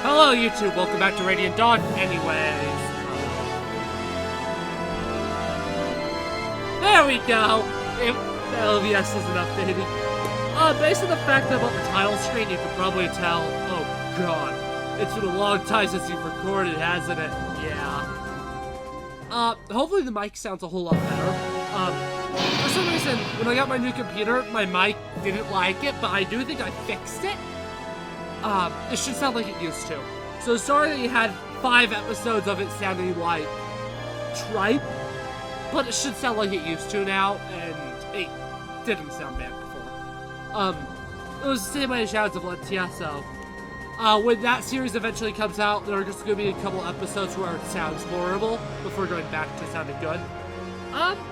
Hello, YouTube. Welcome back to Radiant Dawn. Anyways, there we go. The LVS isn't updating. Based on the fact that about the title screen, you can probably tell. Oh God, it's been a long time since you've recorded, hasn't it? Yeah. Hopefully the mic sounds a whole lot better. For some reason, when I got my new computer, my mic didn't like it, but I do think I fixed it. It should sound like it used to. So sorry that you had 5 episodes of it sounding like tripe, but it should sound like it used to now, and it didn't sound bad before. It was the same way as Shadows of Valentia, so when that series eventually comes out, there are just going to be a couple episodes where it sounds horrible before going back to sounding good.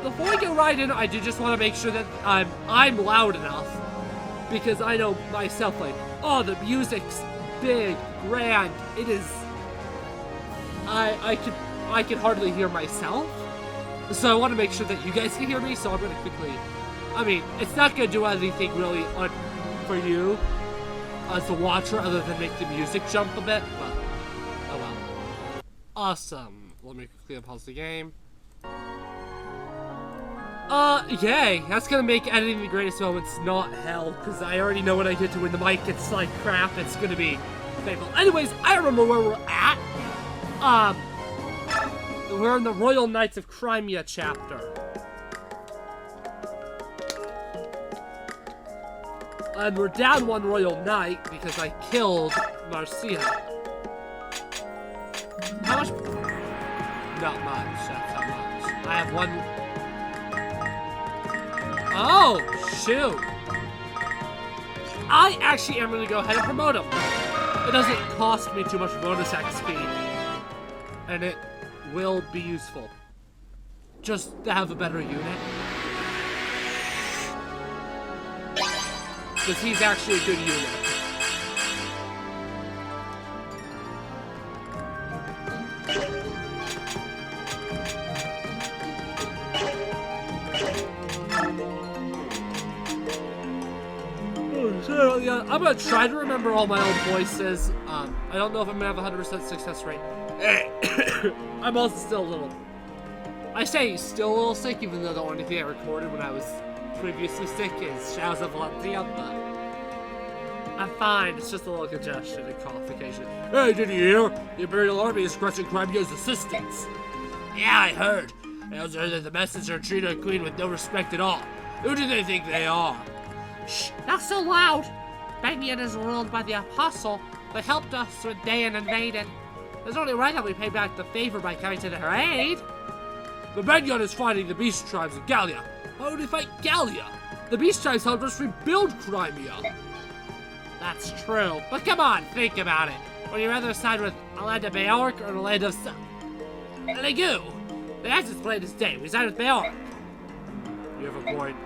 Before we go right in, I do just want to make sure that I'm loud enough, because I know myself, like, oh, the music's big, grand. It is. I can hardly hear myself, so I want to make sure that you guys can hear me. So I'm gonna quickly. I mean, it's not gonna do anything really for you as a watcher, other than make the music jump a bit. But oh well. Awesome. Let me quickly unpause the game. Yay! That's gonna make editing the greatest moments not hell, because I already know what I get to when the mic gets like crap. It's gonna be painful. Anyways, I remember where we're at. We're in the Royal Knights of Crimea chapter. And we're down 1 Royal Knight because I killed Marcia. How much? Not much, that's not much. I have 1... Oh, shoot. I actually am going to go ahead and promote him. It doesn't cost me too much bonus XP. And it will be useful. Just to have a better unit. Because he's actually a good unit. So, yeah, I'm gonna try to remember all my old voices. I don't know if I'm gonna have a 100% success rate. I'm also still a little... I say still a little sick, even though the only thing I recorded when I was previously sick is Shadows of Valentia, but... I'm fine, it's just a little congestion and cough occasionally. Hey, did you hear? The Imperial Army is crushing Crimea's assistance. Yeah, I heard. I also heard that the messenger treated a queen with no respect at all. Who do they think they are? Shh, not so loud. Banyan is ruled by the Apostle, but helped us when Dayan invaded. It's only right that we pay back the favor by coming to their aid. The Banyan is fighting the Beast Tribes in Gallia. Why would we fight Gallia? The Beast Tribes helped us rebuild Crimea. That's true, but come on, think about it. Would you rather side with a land of Beork or the land of Legu? The answer's plain as day. We side with Beork. You have a point.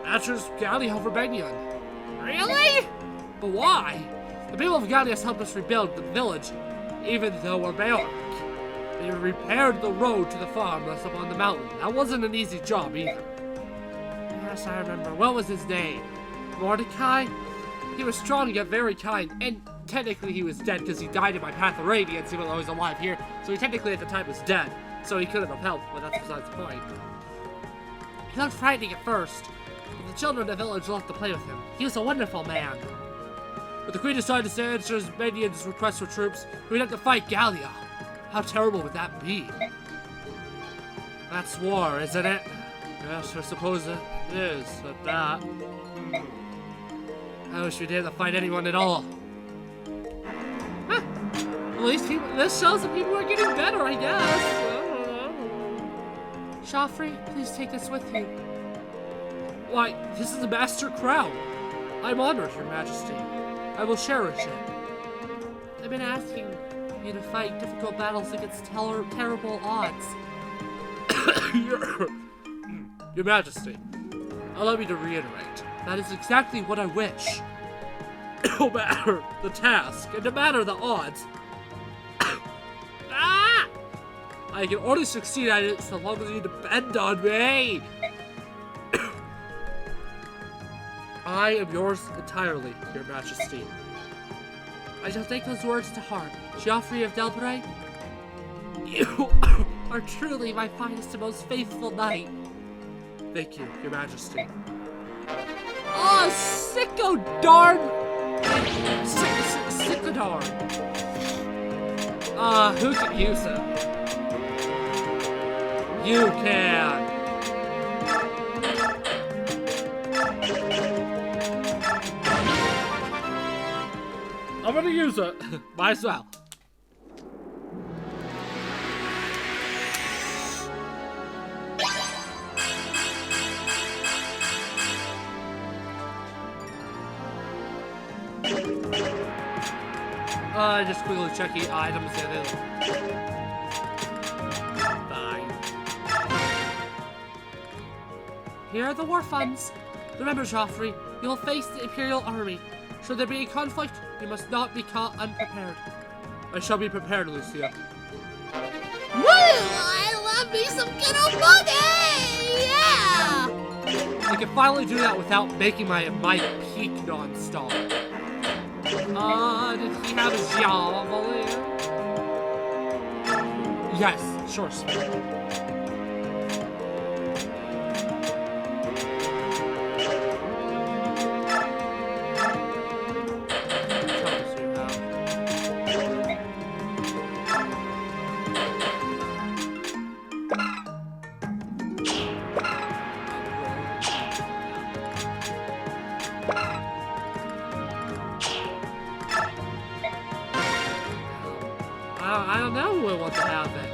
Answer's Gallia over Banyan. Really? But why? The people of Gallia helped us rebuild the village, even though we're Beork. They repaired the road to the farm that's up on the mountain. That wasn't an easy job either. Yes, I remember. What was his name? Mordecai? He was strong yet very kind, and technically he was dead because he died in my Path of Radiance even though he was alive here, so he technically at the time was dead, so he couldn't have helped, but that's besides the point. He looked frightening at first, but the children of the village loved to play with him. He was a wonderful man. But the queen decided to answer his minions' request for troops, we'd have to fight Gallia. How terrible would that be? That's war, isn't it? Yes, I suppose it is, at that. I wish we didn't have to fight anyone at all. Huh. Well, this shows that people are getting better, I guess. Joffrey, please take this with you. Why, this is a master crown. I'm honored, Your Majesty. I will cherish it. I've been asking you to fight difficult battles against terrible odds. Your Majesty, allow me to reiterate. That is exactly what I wish. No matter the task, and no matter the odds. Ah! I can only succeed at it so long as you depend on me. I am yours entirely, Your Majesty. I shall take those words to heart. Geoffrey of Delbray, you are truly my finest and most faithful knight. Thank you, your majesty. Oh, sicko darn! Sicko darn. Who can use it? You can. I'm gonna use it. Might as well. Just quickly checking items and fine. Here are the war funds. Remember, Geoffrey, you will face the Imperial Army. Should there be a conflict, you must not be caught unprepared. I shall be prepared, Lucia. Woo! I love me some good old money! Yeah! I can finally do that without making my peak non-stop. Did he have a javelin? Yes, sure, sweet. I don't know who I want to have it.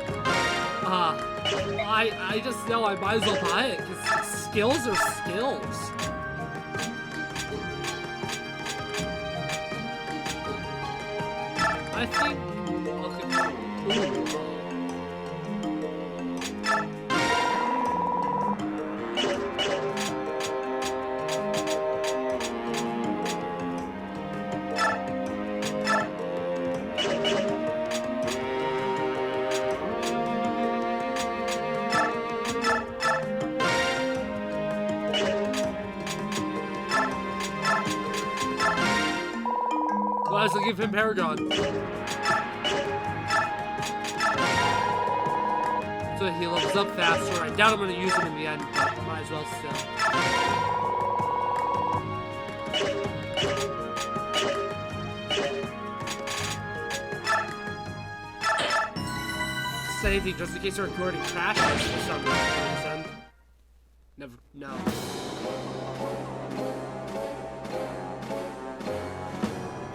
I just know I might as well buy it, because skills are skills. I think... Okay. Ooh. I'll give him Paragon. So he levels up faster. I doubt I'm going to use him in the end, but might as well still. Saving just in case the recording crashes for some reason. Never, no.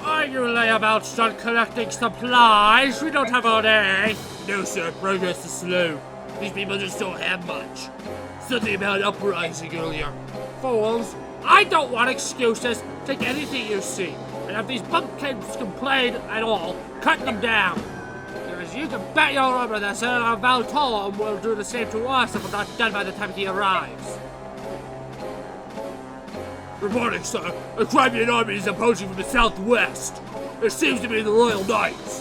Are you layabouts done collecting supplies? We don't have all day. No, sir. Progress is slow. These people just don't have much. Something about uprising earlier. Fools. I don't want excuses. Take anything you see. And if these bumpkins complain at all, cut them down. Because you can bet your rubber that Senator Valtorm will do the same to us if we're not done by the time he arrives. Reporting, sir. A Crimean army is approaching from the southwest. It seems to be the Royal Knights.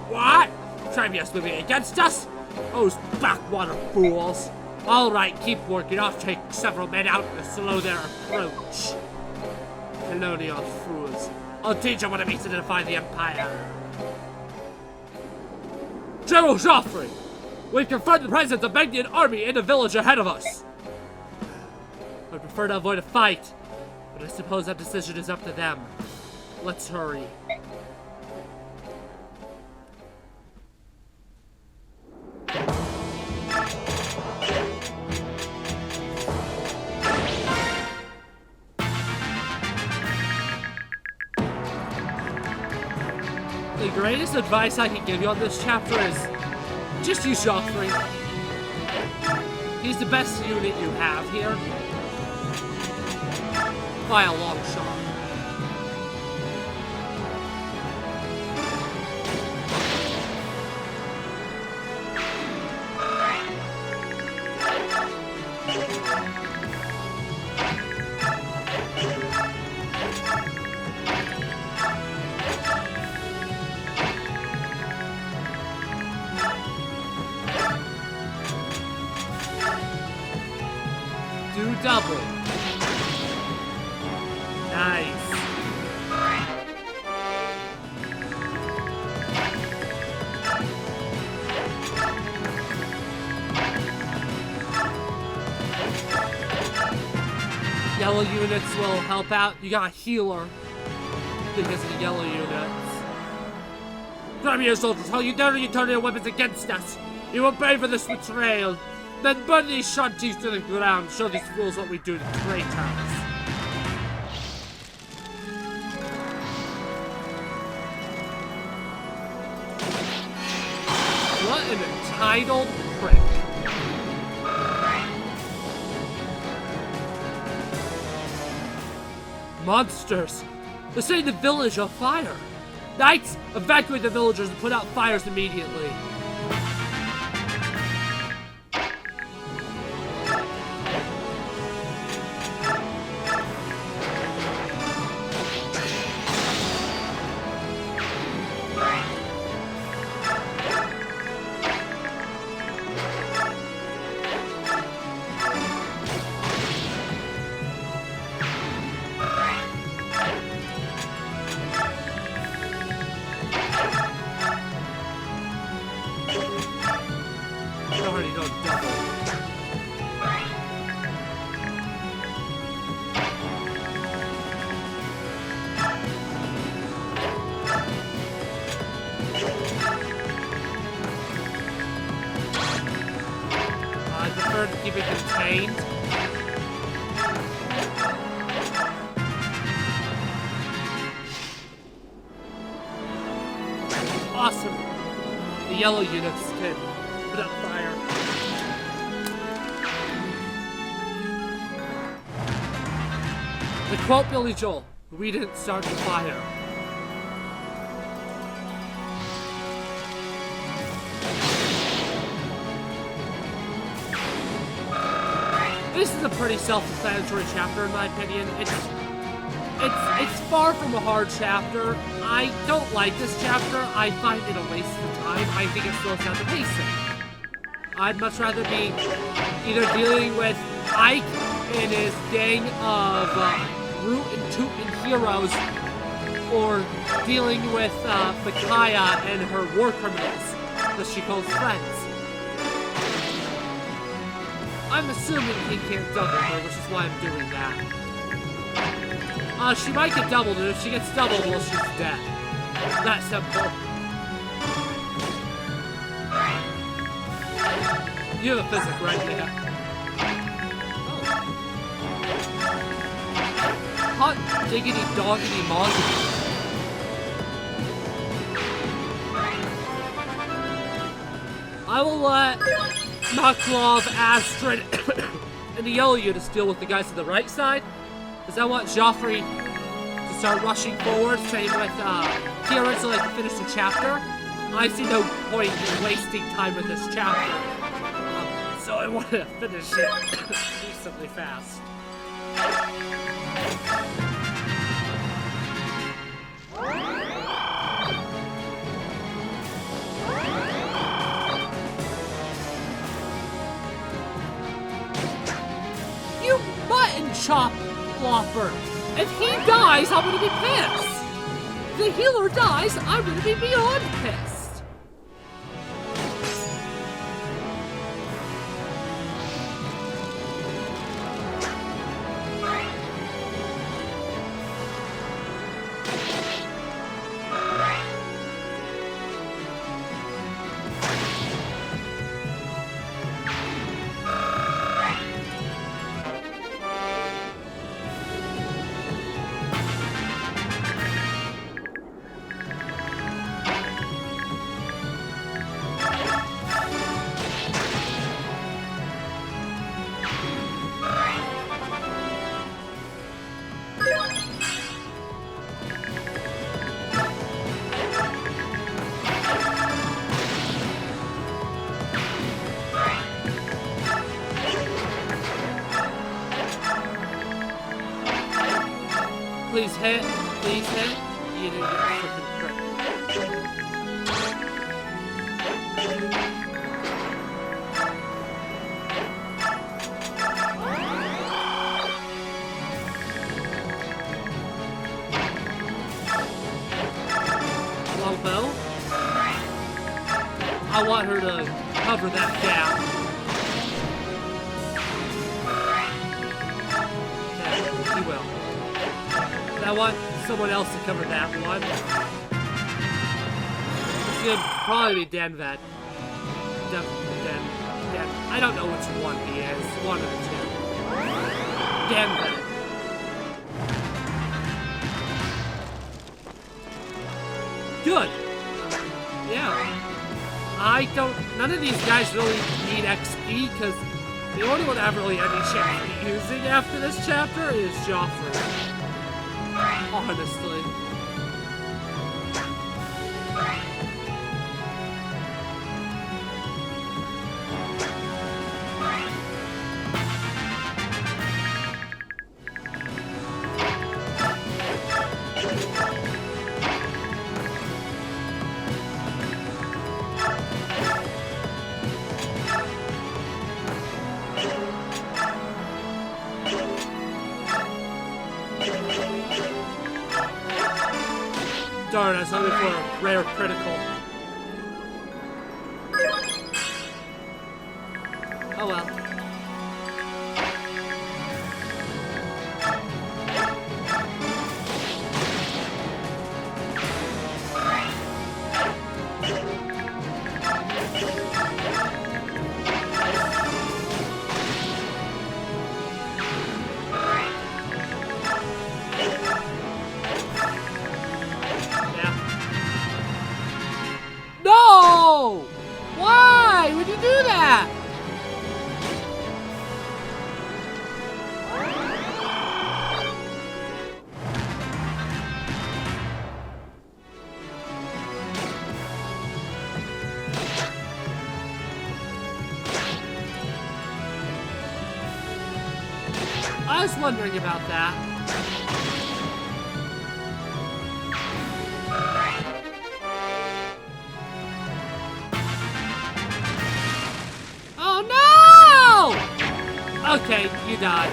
What? Trevius moving against us? Those backwater fools. Alright, keep working. I'll take several men out to slow their approach. Colonial fools. I'll teach them what it means to defy the Empire. General Geoffrey! We've confirmed the presence of Magnian army in the village ahead of us. I prefer to avoid a fight, but I suppose that decision is up to them. Let's hurry. The greatest advice I can give you on this chapter is just use Geoffrey. He's the best unit you have here. By a long shot. Do double. Nice. yellow units will help out. You got a healer because of the yellow units. Come here, soldiers. How you dare you turn your weapons against us? You will pay for this betrayal. Then burn these shanties to the ground. Show these fools what we do to traitors. What an entitled prick. Monsters! They're setting the village on fire! Knights, evacuate the villagers and put out fires immediately. To keep it contained. Awesome. The yellow units can put out fire. The quote Billy Joel, "We didn't start the fire." This is a pretty self-explanatory chapter in my opinion. It's far from a hard chapter. I don't like this chapter. I find it a waste of time. I think it slows down the pacing. I'd much rather be either dealing with Ike and his gang of Root and Toot and heroes, or dealing with Micaiah and her war criminals that she calls friends. I'm assuming he can't double her, which is why I'm doing that. She might get doubled, and if she gets doubled, well, she's dead. That simple. You have a physic right there. Oh. Hot diggity doggity moggity. I will let Maklov, Astrid, and the yellow units deal with the guys to the right side, because I want Joffrey to start rushing forward, same with Kieran, so they can finish the chapter. I see no point in wasting time with this chapter, so I want to finish it decently fast. Chop Flopper. If he dies, I'm gonna be pissed. If the healer dies, I'm gonna be beyond pissed. Please hit. Please hit. You didn't get freaking crit. Longbow. I want her to cover that gap. Okay. And I want someone else to cover that one. It's gonna probably be Denvet. Den. I don't know which one he is. One of the two. Denvet. Good. Yeah. None of these guys really need XP, because the only one I have really any chance of using after this chapter is Joffrey. Honestly. Darn, I was hoping for a rare critical. Oh well. No! Why would you do that? I was wondering about that. Okay, you died.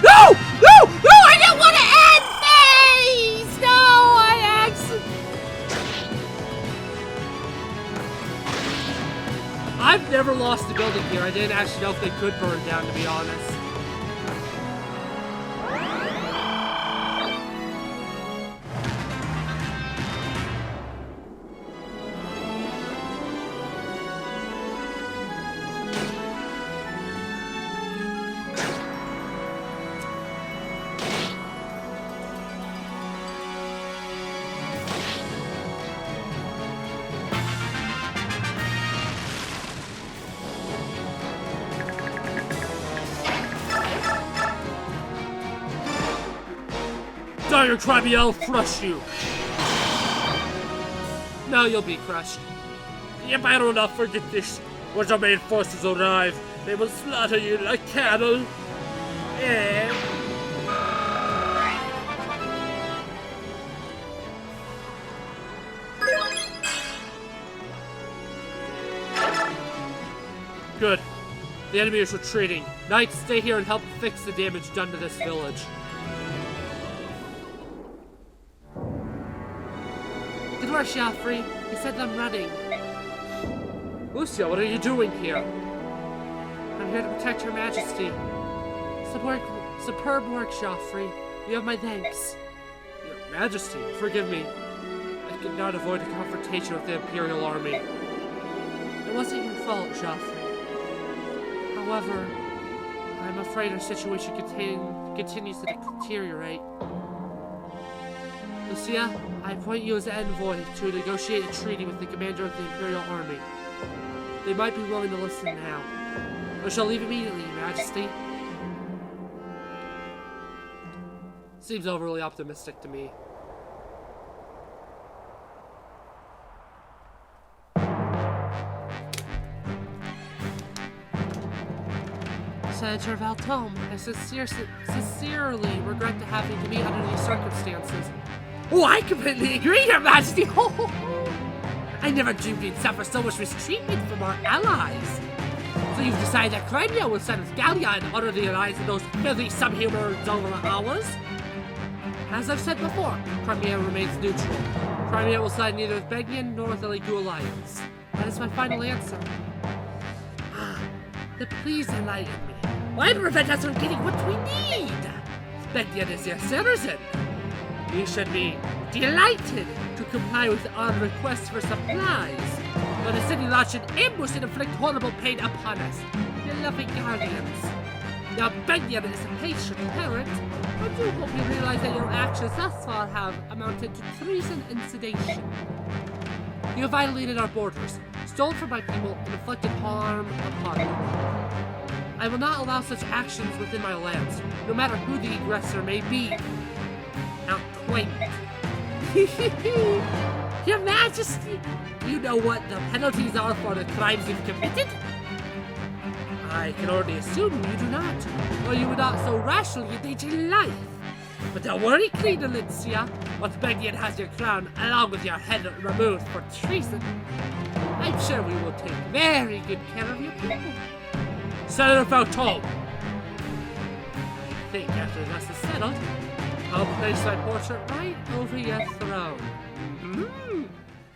No! No! No! I didn't want to end things! No! I've never lost a building here. I didn't actually know if they could burn down, to be honest. Dire Krabby, I'll crush you! No, you'll be crushed. Yep, I will not forget this. When the main forces arrive, they will slaughter you like cattle. Yeah. Good. The enemy is retreating. Knights, stay here and help fix the damage done to this village. Good work, Joffrey. He said I'm running. Lucia, what are you doing here? I'm here to protect Her Majesty. Superb work, Joffrey. You have my thanks. Your Majesty, forgive me. I could not avoid a confrontation with the Imperial Army. It wasn't your fault, Joffrey. However, I'm afraid our situation continues to deteriorate. Lucia, I appoint you as envoy to negotiate a treaty with the commander of the Imperial Army. They might be willing to listen now. I shall leave immediately, Your Majesty. Seems overly optimistic to me. Senator Valtome, I sincerely regret to have you to be under these circumstances. Oh, I completely agree, Your Majesty! I never dreamed we'd suffer so much mistreatment from our allies. So you've decided that Crimea will send its galleon and utter the alliance of those filthy subhumans over ours? As I've said before, Crimea remains neutral. Crimea will side neither with Belgian nor with the League alliance. That is my final answer. Then please enlighten me. Why prevent us from getting what we need? Belgian is your citizen. You should be delighted to comply with our request for supplies. But instead you launch an ambush and inflict horrible pain upon us, your lovely guardians. Now, Benyon is a patient parent. I do hope you realize that your actions thus far have amounted to treason and sedation. You have violated our borders, stolen from my people, and inflicted harm upon them. I will not allow such actions within my lands, no matter who the aggressor may be. Now, claim it. Your Majesty, you know what the penalties are for the crimes you've committed? I can only assume you do not, or you would not so rashly endanger life. But don't worry, Queen Alicia. Once Benyon has your crown, along with your head removed for treason, I'm sure we will take very good care of your people. Senator Faltone! I think after this is settled, I'll place my portrait right over your throne.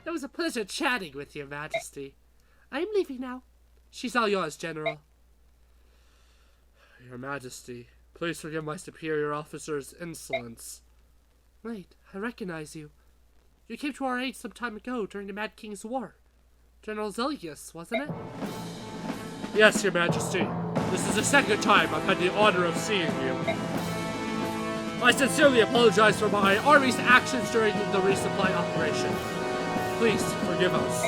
It was a pleasure chatting with your Majesty. I'm leaving now. She's all yours, General. Your Majesty, please forgive my superior officer's insolence. Wait, I recognize you. You came to our aid some time ago during the Mad King's War. General Zelius, wasn't it? Yes, Your Majesty. This is the second time I've had the honor of seeing you. I sincerely apologize for my army's actions during the resupply operation. Please forgive us.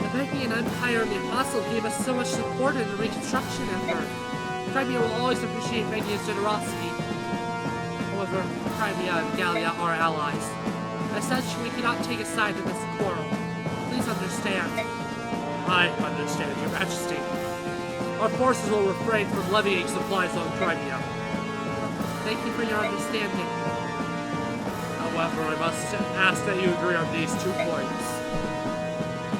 The Benyon Empire and the Apostle gave us so much support in the reconstruction effort. Crimea will always appreciate Benyon's generosity. However, Crimea and Gallia are allies. As such, we cannot take a side in this quarrel. Please understand. I understand, Your Majesty. Our forces will refrain from levying supplies on Crimea. Thank you for your understanding. However, I must ask that you agree on these 2 points.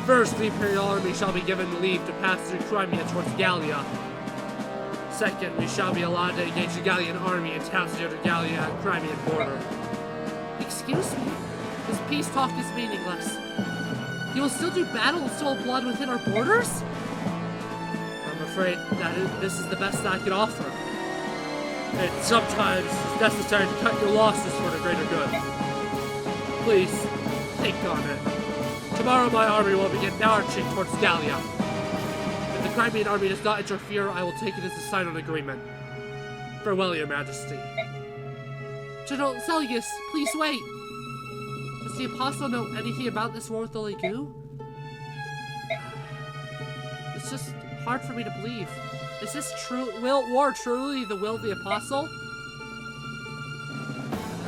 First, the Imperial Army shall be given leave to pass through Crimea towards Gallia. Second, we shall be allowed to engage the Gallian army in towns near the Gallia and Crimean border. Excuse me? This peace talk is meaningless. You will still do battle and sow blood within our borders? I'm afraid that this is the best that I can offer. It's sometimes necessary to cut your losses for the greater good. Please, think on it. Tomorrow my army will begin marching towards Gallia. If the Crimean army does not interfere, I will take it as a silent agreement. Farewell, Your Majesty. General Zelius, please wait. Does the Apostle know anything about this war with the Legue? It's just hard for me to believe. Is this war truly the will of the Apostle?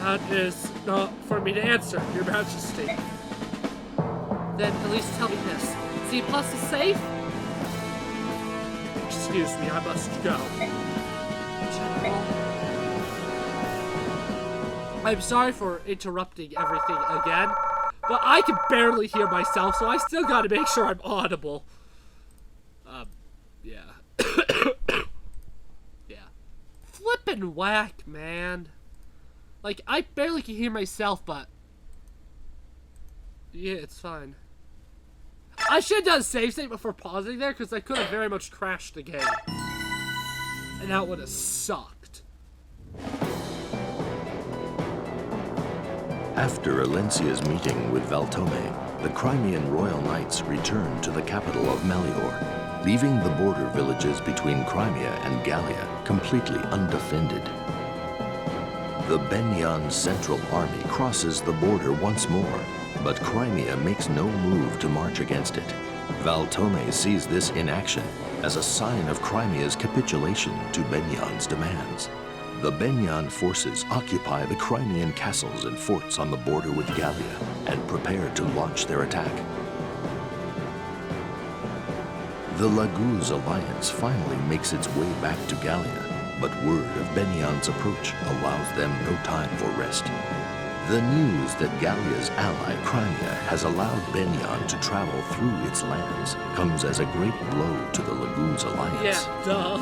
That is not for me to answer, Your Majesty. Then at least tell me this. Is the Apostle safe? Excuse me, I must go. General. I'm sorry for interrupting everything again, but I can barely hear myself, so I still gotta make sure I'm audible. Yeah. Yeah. Flippin' whack, man. Like, I barely can hear myself, but... yeah, it's fine. I should have done a save state before pausing there, because I could have very much crashed the game. And that would have sucked. After Alencia's meeting with Valtome, the Crimean Royal Knights returned to the capital of Melior, leaving the border villages between Crimea and Gallia completely undefended. The Benyon Central Army crosses the border once more, but Crimea makes no move to march against it. Valtome sees this in action as a sign of Crimea's capitulation to Benyon's demands. The Benyon forces occupy the Crimean castles and forts on the border with Gallia and prepare to launch their attack. The Laguz alliance finally makes its way back to Gallia, but word of Benyon's approach allows them no time for rest. The news that Gallia's ally Crimea has allowed Benyon to travel through its lands comes as a great blow to the Laguz alliance. Yeah, duh.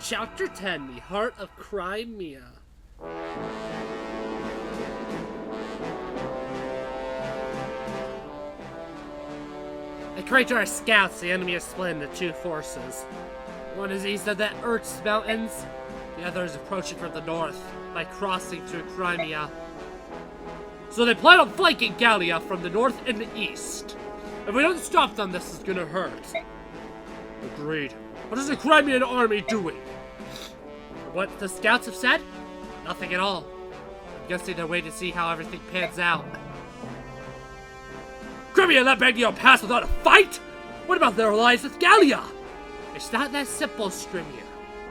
Chapter 10, The Heart of Crimea. I according to our scouts, the enemy is split into two forces. One is east of the Erz Mountains, the other is approaching from the north by crossing through Crimea. So they plan on flanking Gallia from the north and the east. If we don't stop them, this is gonna hurt. Agreed. What is the Crimean army doing? What the scouts have said? Nothing at all. I'm guessing they're waiting to see how everything pans out. Crimea let Bagneon pass without a fight? What about their alliance with Gallia? It's not that simple, Scrimia.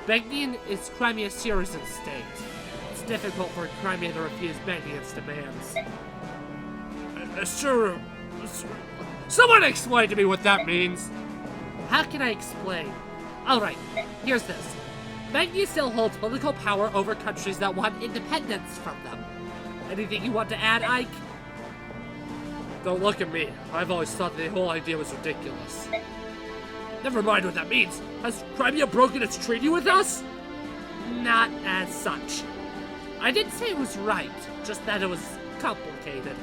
Bagneon is Crimea's citizen state. It's difficult for Crimea to refuse Bagneon's demands. Sure. Someone explain to me what that means. How can I explain? Alright, here's this. Bagneon still holds political power over countries that want independence from them. Anything you want to add, Ike? Don't look at me. I've always thought the whole idea was ridiculous. Never mind what that means. Has Crimea broken its treaty with us? Not as such. I didn't say it was right, just that it was complicated.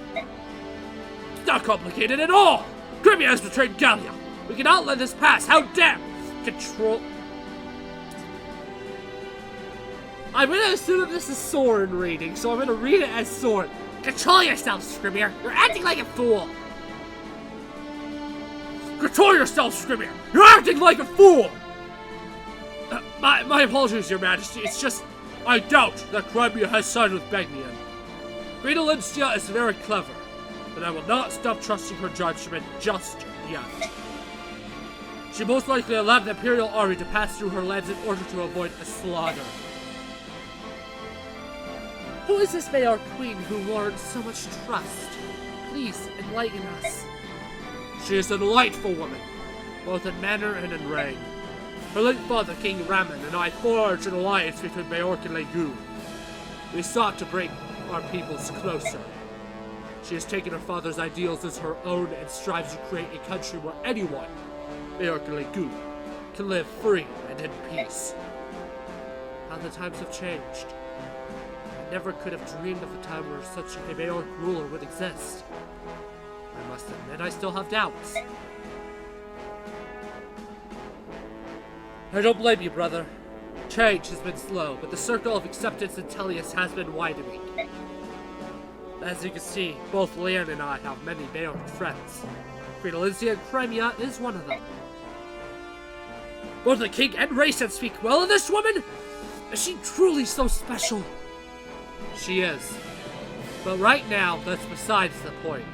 It's not complicated at all! Crimea has betrayed Gallia! We cannot let this pass! How dare! Control... I'm gonna assume that this is Soren reading, so I'm gonna read it as Soren. Control yourself, Scrimir! You're acting like a fool! Control yourself, Scrimir! You're acting like a fool! My apologies, Your Majesty. It's just, I doubt that Crimea has sided with Bagneon. Queen Alincia is very clever, but I will not stop trusting her judgment just yet. She most likely allowed the Imperial army to pass through her lands in order to avoid a slaughter. Who is this Mayor Queen who warrants so much trust? Please, enlighten us. She is a delightful woman, both in manner and in rank. Her late father, King Raman, and I forged an alliance between Majorque and Legu. We sought to bring our peoples closer. She has taken her father's ideals as her own and strives to create a country where anyone, Majorque and Legu, can live free and in peace. How the times have changed. I never could have dreamed of a time where such a Majorque ruler would exist. I must admit I still have doubts. I don't blame you, brother. Change has been slow, but the circle of acceptance in Tellius has been widening. As you can see, both Leon and I have many Majorque friends. Queen Alincia and Crimea is one of them. Both the king and Rayson speak well of this woman? Is she truly so special? She is. But right now, that's besides the point.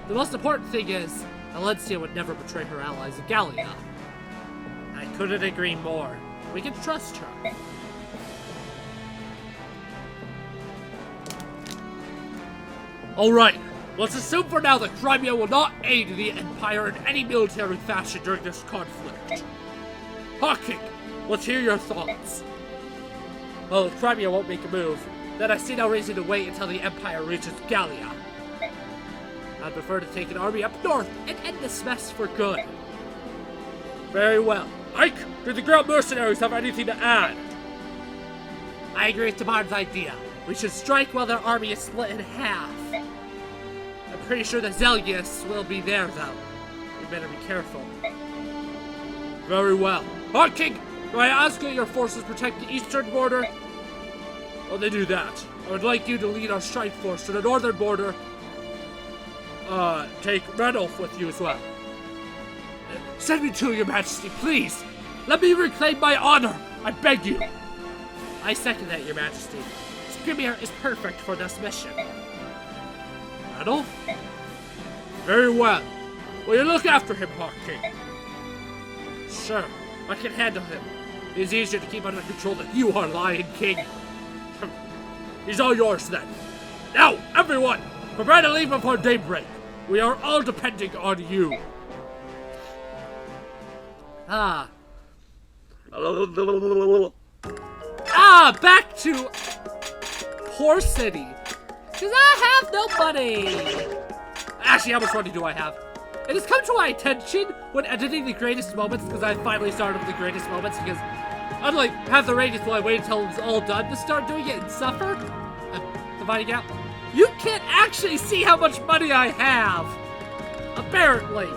The most important thing is, Alincia would never betray her allies in Gallia. I couldn't agree more. We can trust her. Alright, let's assume for now that Crimea will not aid the Empire in any military fashion during this conflict. Hawking, let's hear your thoughts. Well, if Crimea won't make a move, then I see no reason to wait until the Empire reaches Gallia. I'd prefer to take an army up north and end this mess for good. Very well. Ike, do the ground mercenaries have anything to add? I agree with Tamar's idea. We should strike while their army is split in half. I'm pretty sure the Zelgius will be there, though. We better be careful. Very well. Hawk King, do I ask that your forces protect the eastern border? Well, they do that. I would like you to lead our strike force to the northern border. Take Randolph with you as well. Send me to Your Majesty, please! Let me reclaim my honor! I beg you! I second that, Your Majesty. Scrimir is perfect for this mission. Randolph? Very well. Will you look after him, Hawk King? Sure, I can handle him. He's easier to keep under control than you are, Lion King. He's all yours then. Now, everyone, prepare to leave before daybreak. We are all depending on you. Back to Poor City. Because I have no money. Actually, how much money do I have? It has come to my attention when editing the greatest moments, because I finally started with the greatest moments, because unlike half the ratings will I wait until it's all done to start doing it and suffer. Dividing out. You can't actually see how much money I have. Apparently.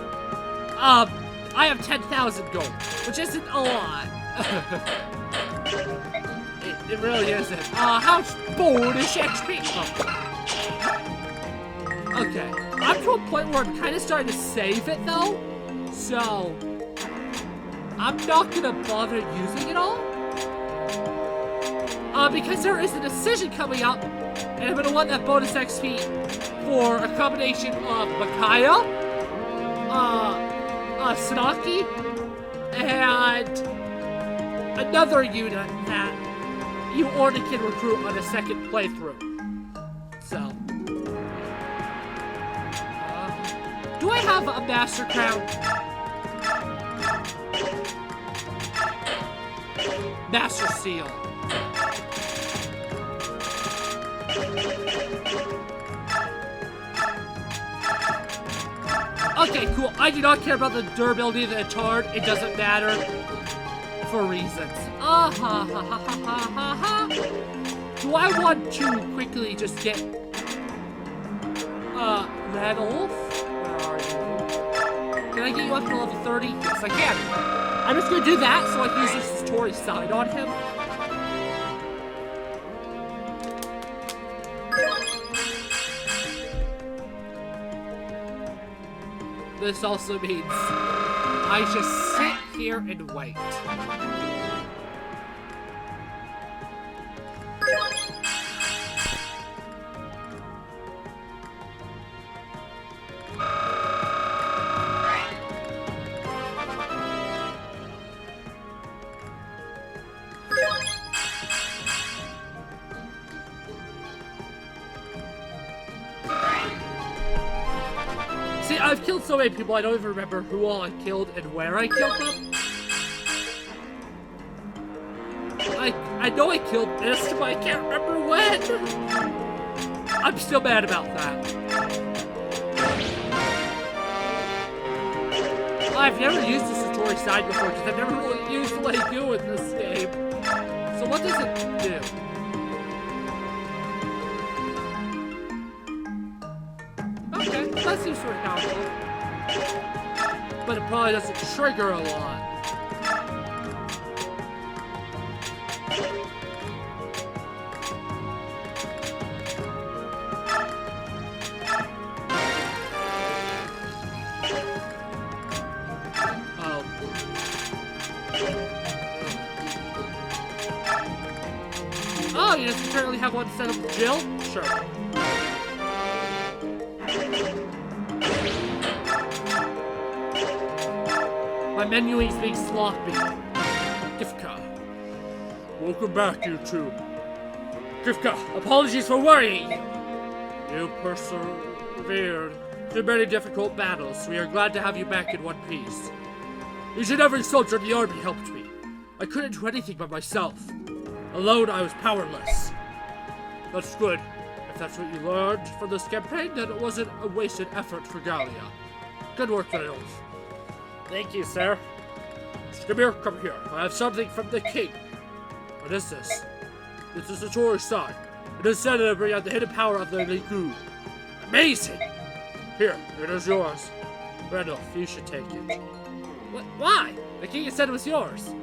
I have 10,000 gold, which isn't a lot. it really isn't. How much bonus XP? Oh. Okay, I'm to a point where I'm kind of starting to save it though, so I'm not gonna bother using it all. Because there is a decision coming up, and I'm gonna want that bonus XP for a combination of Micaiah, Sanaki, and another unit that you already can recruit on a second playthrough. So, do I have a Master Crown? Master Seal. Okay, cool. I do not care about the durability of the Tard. It doesn't matter for reasons. Do I want to quickly just get Radolf? Where are you? Can I get you up to level 30? Yes, I can. I'm just gonna do that so I can use this Satori side on him. This also means I just sit here and wait. See, I've killed so many people, I don't even remember who all I killed and where I killed them. I know I killed this, but I can't remember when. I'm still mad about that. I've never used the Satori side before, because I've never really used Legu in this game. So what does it do? Okay, that seems sort of powerful. But it probably doesn't trigger a lot. Oh, you just currently have one set of Jill? Sure. My menu is being sloppy. Gifka. Welcome back, you two. Gifka, apologies for worrying you. You persevered through many difficult battles. We are glad to have you back in one piece. Each and every soldier in the army helped me. I couldn't do anything by myself. Alone, I was powerless. That's good. If that's what you learned from this campaign, then it wasn't a wasted effort for Gallia. Good work, Radolf. Thank you, sir. Skimir, come here. I have something from the king. What is this? This is the Satori sign. It is said to bring out the hidden power of the Legu. Amazing! Here, it is yours. Radolf, you should take it. What? Why? The king said it was yours.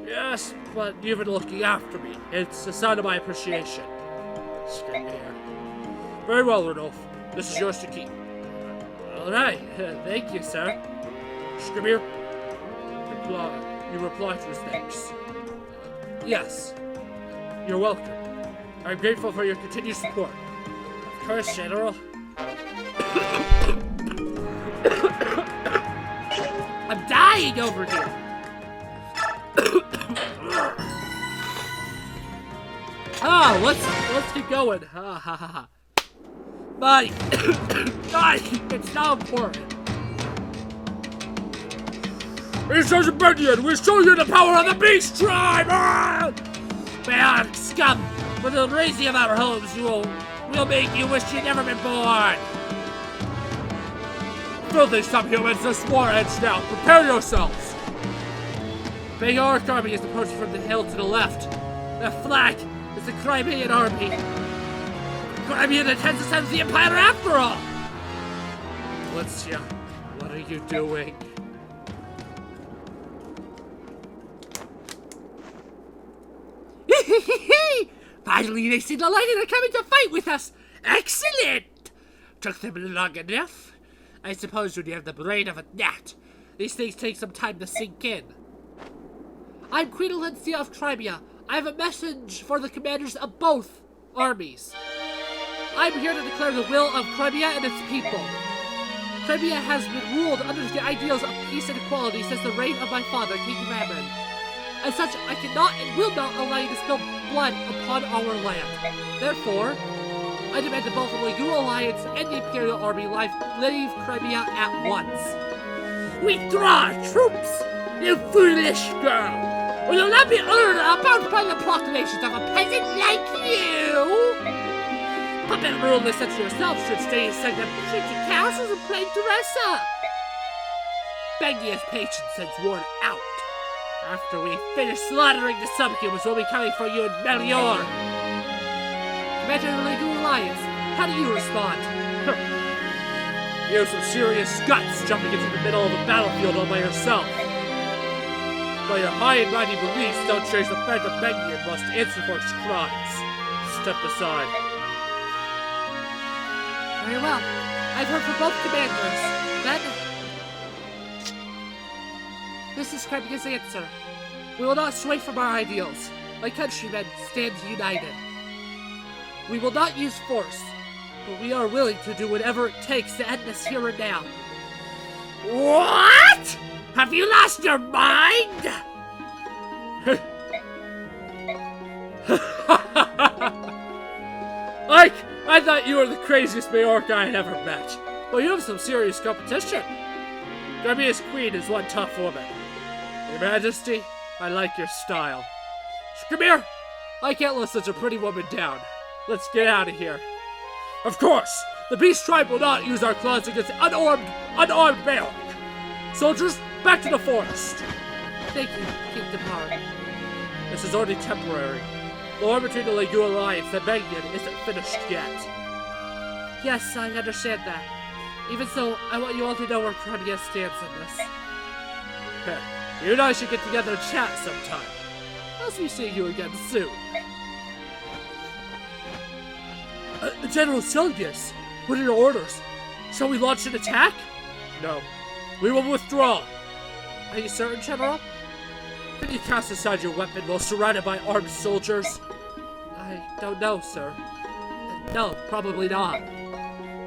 Yes, but you've been looking after me. It's a sign of my appreciation. Skimir. Very well, Radolf. This is yours to keep. Alright, thank you, sir. Skimir, you reply to his thanks. Yes, you're welcome. I'm grateful for your continued support. Of course, General. I'm dying over here. Let's get going. Ha ha ha ha. Buddy, it's not important. It hasn't been yet. We'll show you the power of the beast tribe! Man, scum! With the raising of our homes, we'll make you wish you'd never been born! Filthy subhumans, this war ends now. Prepare yourselves! Bayark army is approaching from the hill to the left. The flag is the Crimean army. Crimean intends to send the Empire after all! Let's see. What are you you doing? Finally, they see the light and are coming to fight with us. Excellent! Took them long enough. I suppose when you have the brain of a gnat, these things take some time to sink in. I'm Queen Alencia of Crimea. I have a message for the commanders of both armies. I'm here to declare the will of Crimea and its people. Crimea has been ruled under the ideals of peace and equality since the reign of my father, King Ramon. As such, I cannot and will not allow you to spill blood upon our land. Therefore, I demand that both the Legume Alliance and the Imperial Army leave Crimea at once. Withdraw, troops! You foolish girl! We will not be bound by the proclamations of a peasant like you! Puppet rulers such as yourself should stay inside the pretty castles and play dress up. Bengia's patience has worn out. After we finish slaughtering the subhumans, we'll be coming for you in Melior. Commander of the Legume Alliance, how do you respond? You have some serious guts jumping into the middle of the battlefield all by yourself. But your high and mighty beliefs don't change the fact that Bengia must answer for its crimes. Step aside. Very well. I've heard from both commanders. Then, this is Crimea's answer. We will not sway from our ideals. My countrymen stand united. We will not use force, but we are willing to do whatever it takes to end this here and now. What? Have you lost your mind? Ike, I thought you were the craziest Majorca I had ever met. Well, you have some serious competition. Crimea's queen is one tough woman. Your Majesty, I like your style. Come here! I can't let such a pretty woman down. Let's get out of here. Of course! The Beast Tribe will not use our claws against unarmed Majorca. Soldiers, back to the forest! Thank you, King Depart. This is only temporary. The war between the Legume Alliance and Bengian isn't finished yet. Yes, I understand that. Even so, I want you all to know where Crimea stands in this. You and I should get together and chat sometime. I'll be seeing you again soon. General Selgius, what are your orders? Shall we launch an attack? No. We will withdraw. Are you certain, General? Can you cast aside your weapon while surrounded by armed soldiers? I don't know, sir. No, probably not.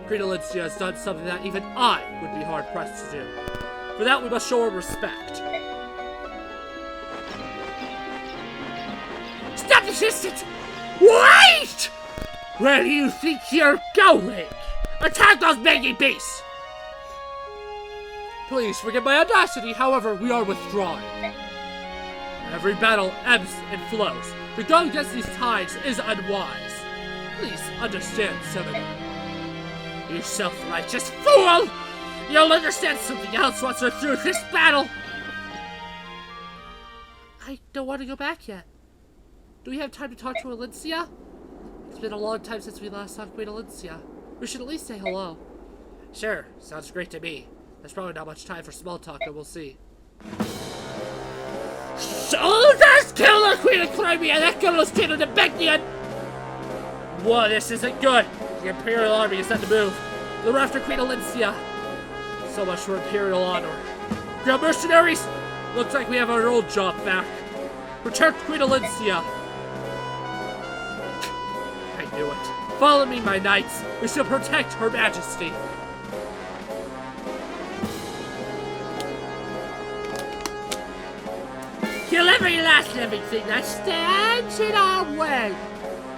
Queen Alencia has done something that even I would be hard-pressed to do. For that, we must show her respect. Stop this instant! Wait! Where do you think you're going? Attack those begging beasts! Please forgive my audacity, however, we are withdrawing. Every battle ebbs and flows. To go against these tides is unwise. Please understand, Senator. You self-righteous fool! You'll understand something else once we're through this battle! I don't want to go back yet. Do we have time to talk to Alencia? It's been a long time since we last saw Queen Alencia. We should at least say hello. Sure, sounds great to me. There's probably not much time for small talk, but we'll see. Soldiers, kill the Queen of Crimea! That girl is killed in the Bengian! Whoa, this isn't good! The Imperial Army is set to move. They're after Queen Alencia. So much for Imperial honor. Now, mercenaries! Looks like we have our old job back. Protect Queen Alencia. I knew it. Follow me, my knights. We shall protect Her Majesty. Kill every last living thing that stands in our way.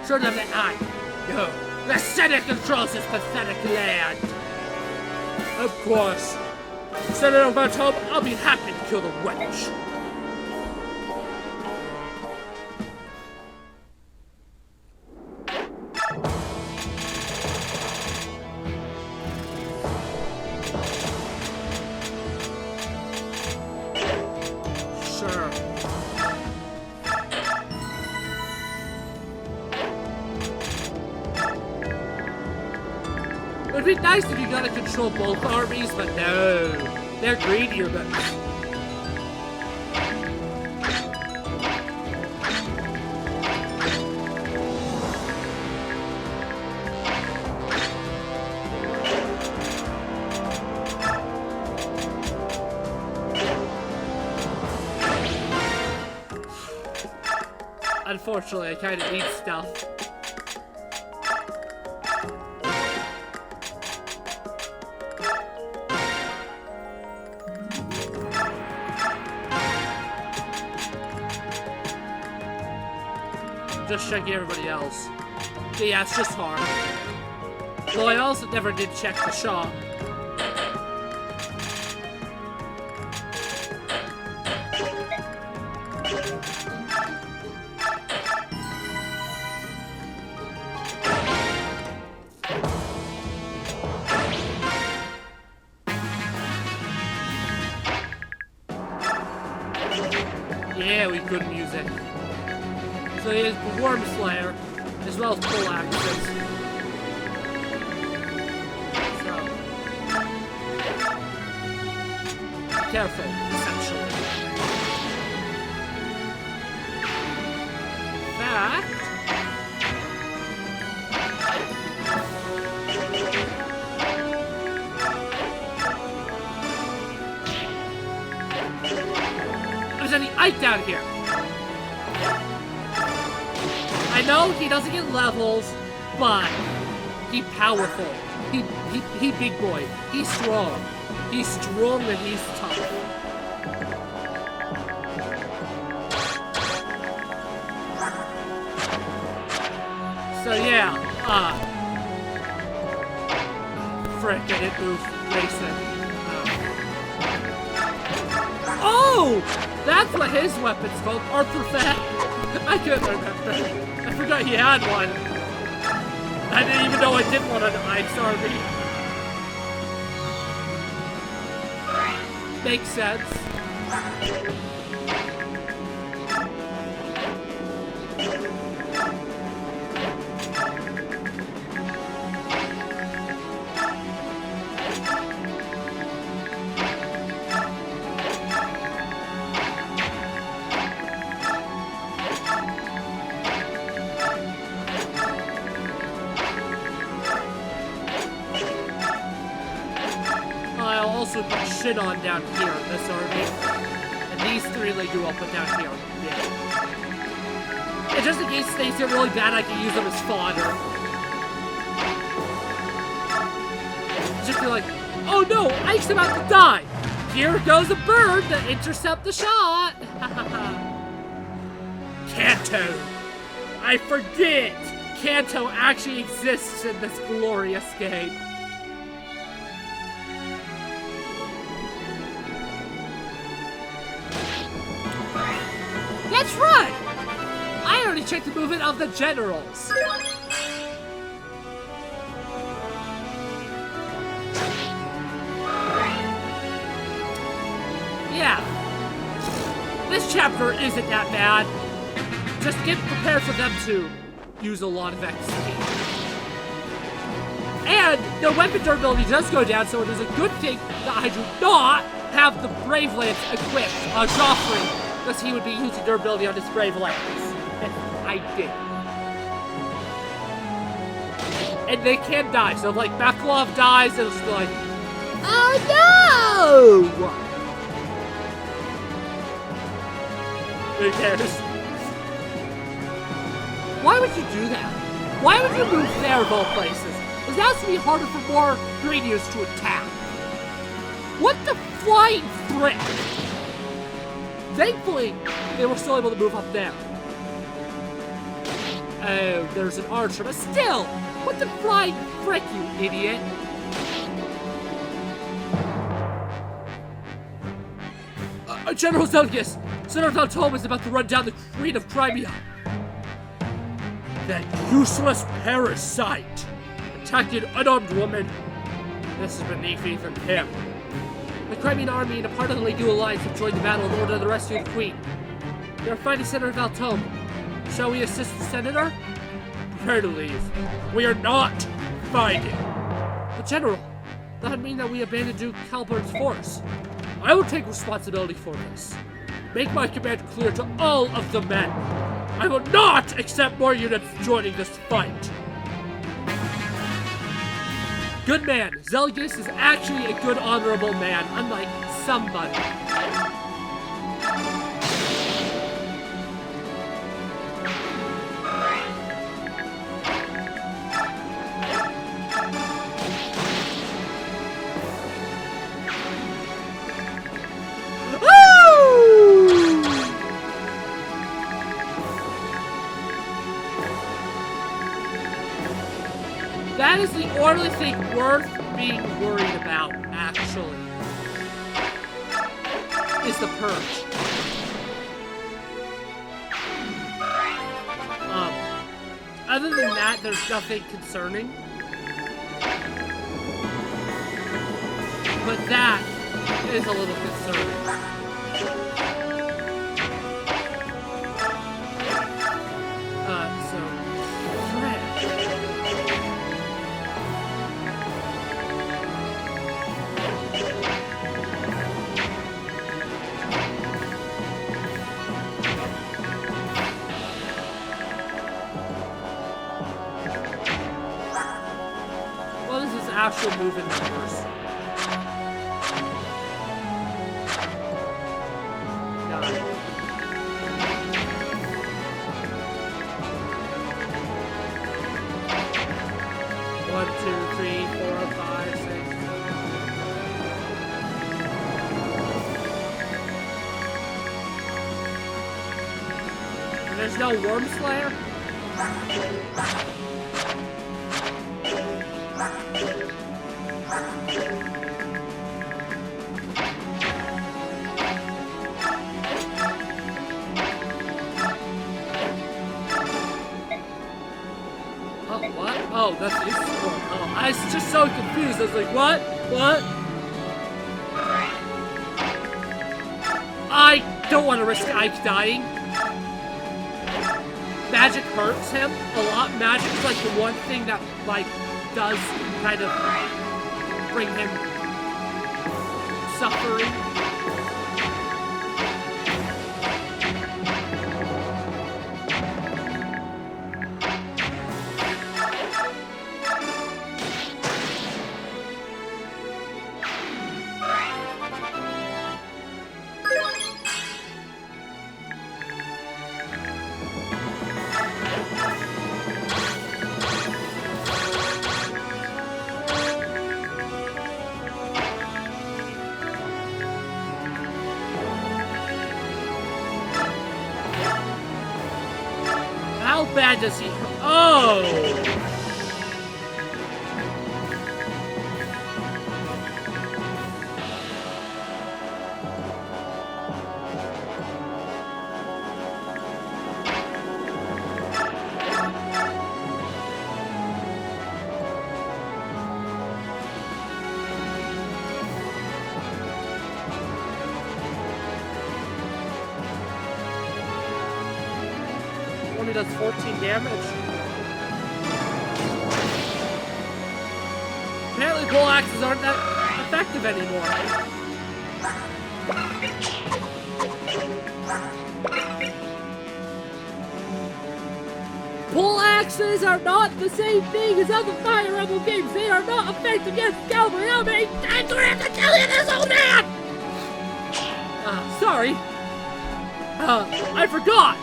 Should have an eye. No, the Senate controls this pathetic land. Of course. Senator Bartome, I'll be happy to kill the wench. Sure. It'd be nice if you got to control both armies, but no. They're greedier than us. Unfortunately, I kind of need stuff. Just checking everybody else. Yeah, it's just hard. Though I also never did check the shop. Yeah, we good music. So he has the Worm Slayer, as well as full axes. So careful, essentially. In fact, there's any Ike down here. I know he doesn't get levels, but he powerful. He big boy. He's strong. He's strong and he's tough. So yeah, frick, I didn't move racing. Oh! That's what his weapon's called, Arthur Fat. I couldn't remember. I forgot he had one. I didn't even know I did one on Ike's army. Makes sense. Also put shit on down here in this army. And these three Legu I'll put down here. Yeah. And just in case things get really bad, I can use them as fodder. Just be like, oh no, Ike's about to die! Here goes a bird to intercept the shot! Kanto! I forget! Kanto actually exists in this glorious game. That's right! I already checked the movement of the generals. Yeah. This chapter isn't that bad. Just get prepared for them to use a lot of XP. And their weapon durability does go down, so it is a good thing that I do not have the Brave Lance equipped on Joffrey, because he would be using durability on his Brave Lance. And I did. And they can die, so if like Baklov dies, it'll just be like, oh no! Who cares? Why would you do that? Why would you move there of all places? Because that has to be harder for more Gradius to attack. What the flying frick? Thankfully, they were still able to move up there. Oh, there's an archer, but still! What the flying frick, you idiot? General Zelgius, Senator Tom is about to run down the Queen of Crimea. That useless parasite attacked an unarmed woman. This is beneath even him. The Crimean army and a part of the Legu Alliance have joined the battle in order to rescue the Queen. They are fighting Senator Valtome. Shall we assist the Senator? Prepare to leave. We are not fighting. But General, that mean that we abandon Duke Calburn's force? I will take responsibility for this. Make my command clear to all of the men. I will not accept more units joining this fight. Good man. Zelgus is actually a good, honorable man, unlike somebody. That is the only thing worth being worried about, actually, is the purge. Other than that, there's nothing concerning. But that is a little concerning. Actual moving numbers. Got it. One, two, three, 4, 5, 6. And there's no Worm Slayer? Oh, that's his score. Oh, I was just so confused. I was like, what? What? I don't want to risk Ike dying. Magic hurts him a lot. Magic is like the one thing that, like, does kind of bring him suffering. How bad does he? Oh! Only does 14 damage. Apparently pole axes aren't that effective anymore. Pole axes are not the same thing as other Fire Emblem games. They are not effective against cavalry. How many times do I have to tell you this, old man? Sorry. I forgot.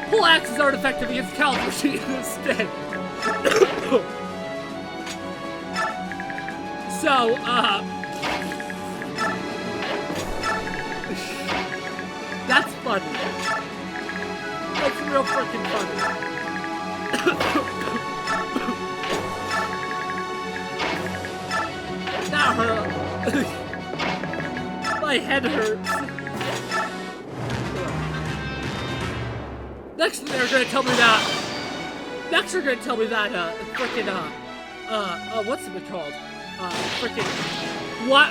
Pole axes aren't effective against cavalry instead. So, that's funny. That's real freaking funny. That hurt. My head hurts. Next they're gonna tell me that. Next they're gonna tell me that frickin' what's it called? Frickin'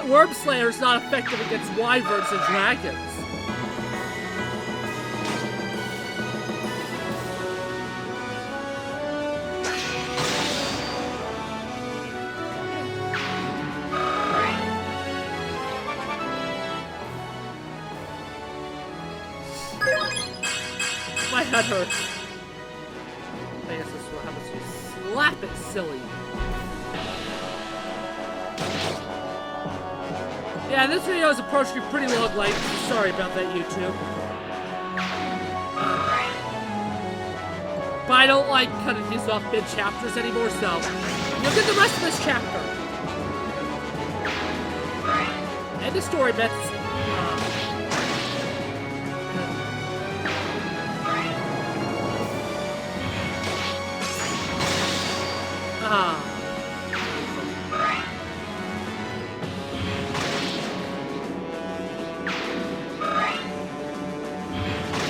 Worm Slayer is not effective against wyverns and dragons. that hurts. I guess this is what happens when you slap it, silly. Yeah, this video is approaching pretty long length. Sorry about that, YouTube. But I don't like cutting these off mid-chapters anymore, so you'll get the rest of this chapter. And the story bits.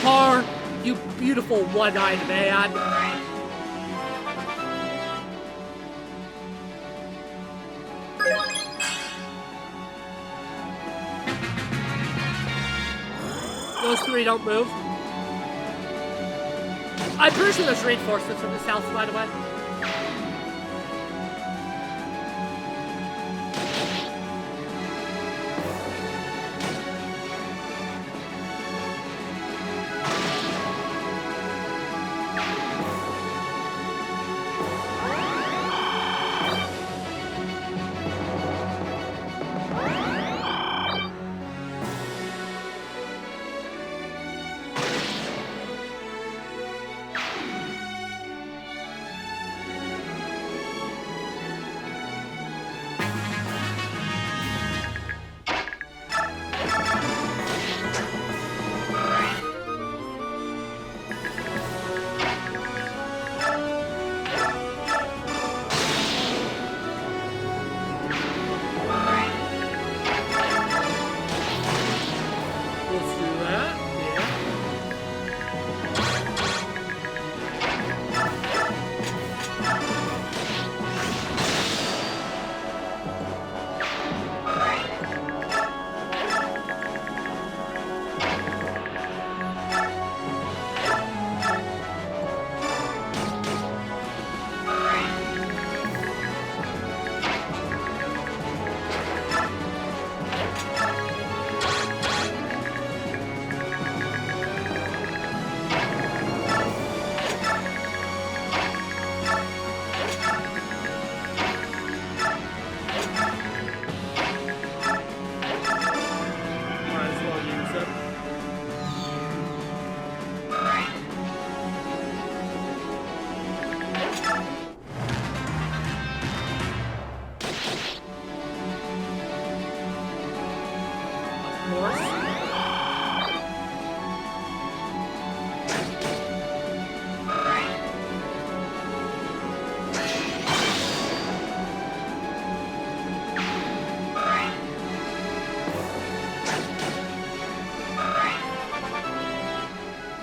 Har, you beautiful one-eyed man. Those three don't move. I'm pretty sure there's reinforcements from the south, by the way.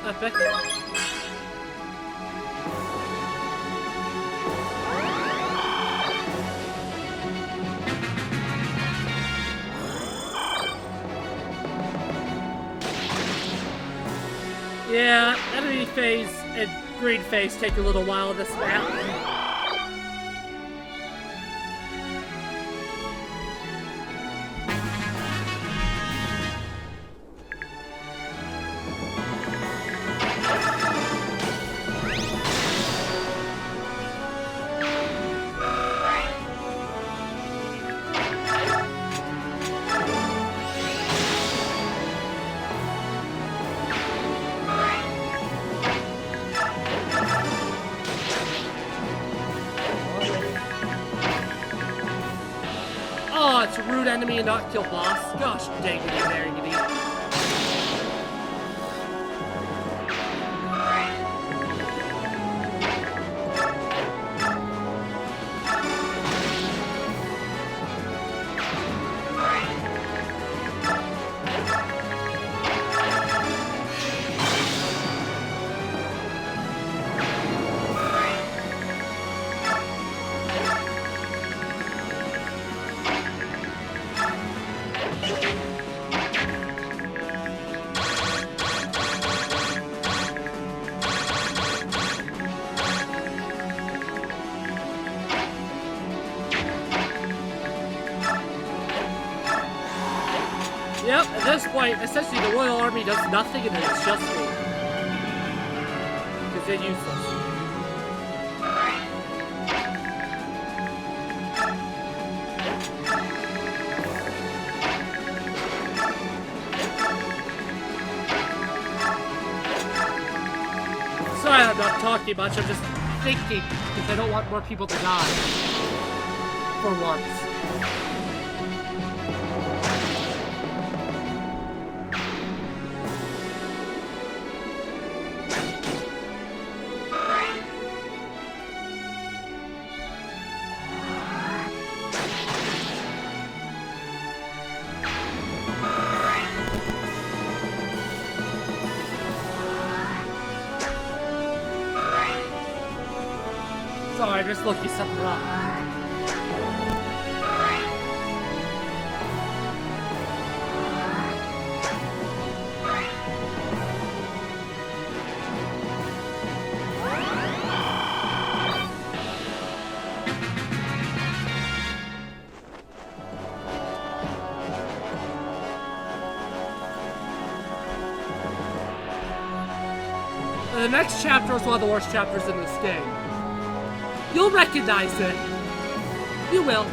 Epic. Yeah, enemy phase and green phase take a little while in this map. Oh, it's a rude enemy and not kill boss. Gosh dang it, dang it. Yep, at this point, essentially the Royal Army does nothing and it's just me. it useless. Sorry, I'm not talking much. I'm just thinking because I don't want more people to die. For once. Sorry, just looking something up. The next chapter is one of the worst chapters in this game. You'll recognize it. You will.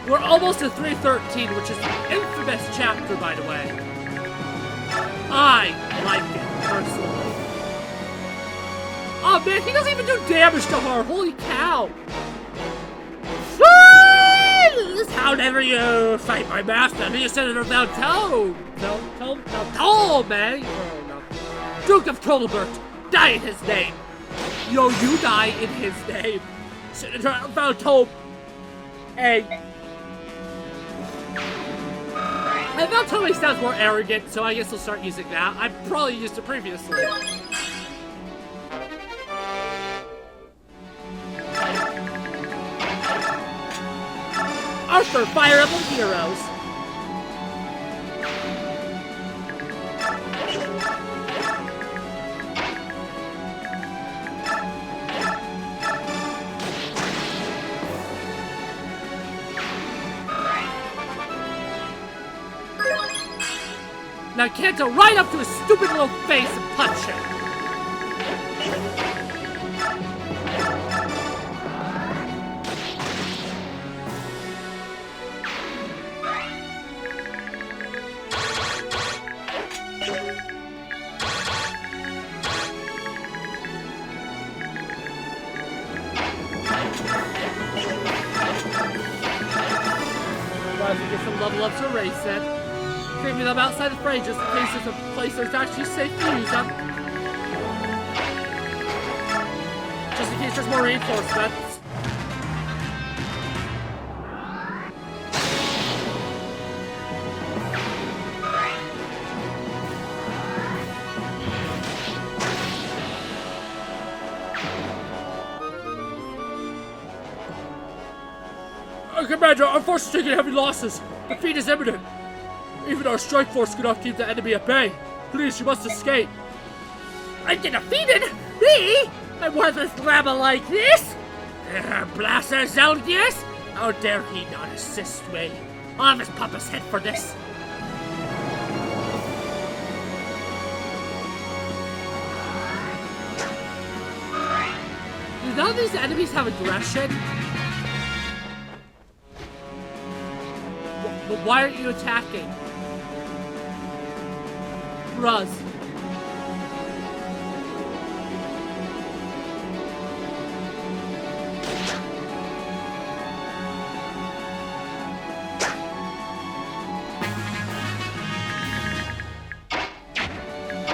We're almost at 313, which is an infamous chapter, by the way. I like it, personally. Oh man, he doesn't even do damage to her. Holy cow. However you fight my master, you Senator Valtome. Valtome, man. Oh, no. Duke of Colbert, die in his name. Yo, you die in his name. Senator Valtome. Hey. And Valtome sounds more arrogant, so I guess I'll start using that. I probably used it previously. Arthur, Fire Emblem Heroes. Now Kanto right up to his stupid little face and punch him. Get some level ups to erase it. Creeping them outside the fray just in case there's a place that's actually safe to use them. Just in case there's more reinforcements. Commander, our force is taking heavy losses. Defeat is imminent. Even our strike force cannot keep the enemy at bay. Please, you must escape. I'm defeated? Me? A worthless grabber like this? Blaster Zelgius? How dare he not assist me? I'll have his papa's head for this. Do none of these enemies have aggression? But why aren't you attacking? Ruz.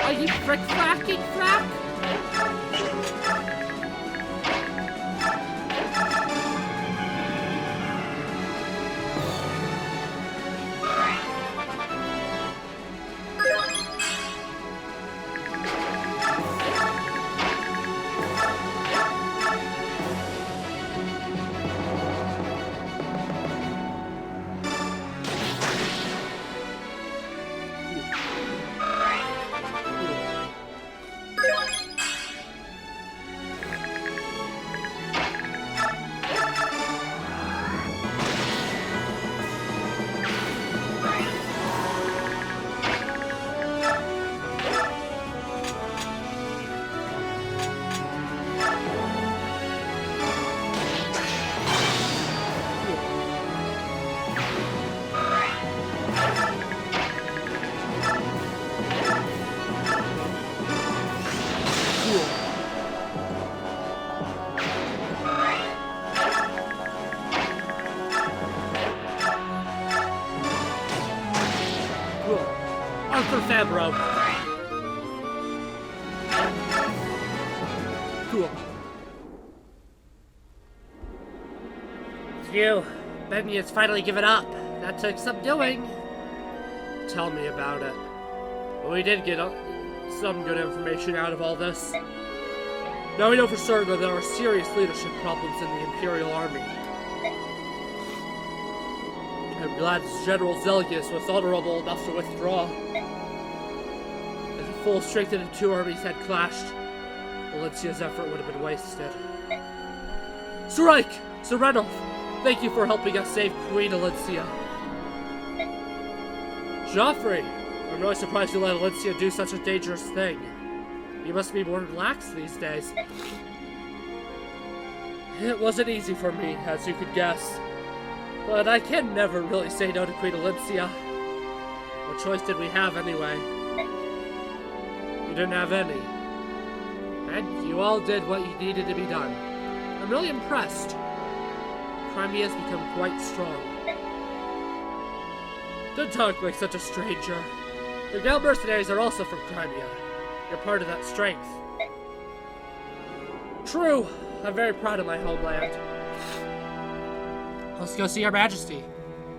Are you frick-fracking frack? Arthur Fabro. Cool. Phew. Benny has finally given up. That took some doing. Tell me about it. We did get some good information out of all this. Now we know for certain that there are serious leadership problems in the Imperial Army. I'm glad General Zelgius was honorable enough to withdraw. If the full strength of the two armies had clashed, Valencia's effort would have been wasted. Sir Reich! Sir Randolph! Thank you for helping us save Queen Valencia. Joffrey! I'm really surprised you let Valencia do such a dangerous thing. You must be more relaxed these days. It wasn't easy for me, as you could guess. But I can never really say no to Queen Valencia. What choice did we have anyway? You didn't have any. And you all did what you needed to be done. I'm really impressed. Crimea has become quite strong. Don't talk like such a stranger. The Gale mercenaries are also from Crimea. You're part of that strength. True. I'm very proud of my homeland. Let's go see Her Majesty.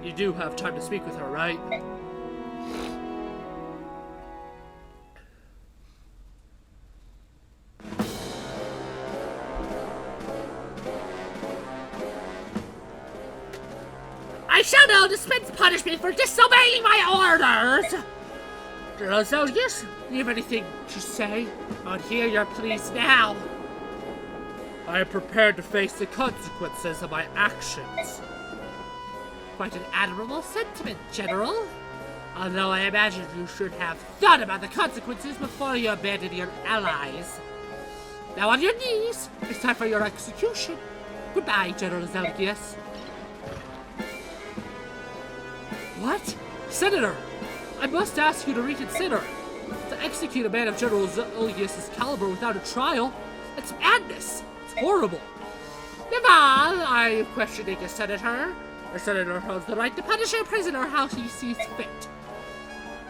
You do have time to speak with her, right? I shall now dispense punishment for disobeying my orders! General Zelgius, do you have anything to say? On here, you're pleased now. I am prepared to face the consequences of my actions. Quite an admirable sentiment, General. Although I imagine you should have thought about the consequences before you abandoned your allies. Now on your knees, it's time for your execution. Goodbye, General Zelgius. What? Senator! I must ask you to reconsider. To execute a man of General Zelgius' caliber without a trial, it's madness. It's horrible. Naval, are you questioning a senator? A senator holds the right to punish a prisoner how he sees fit.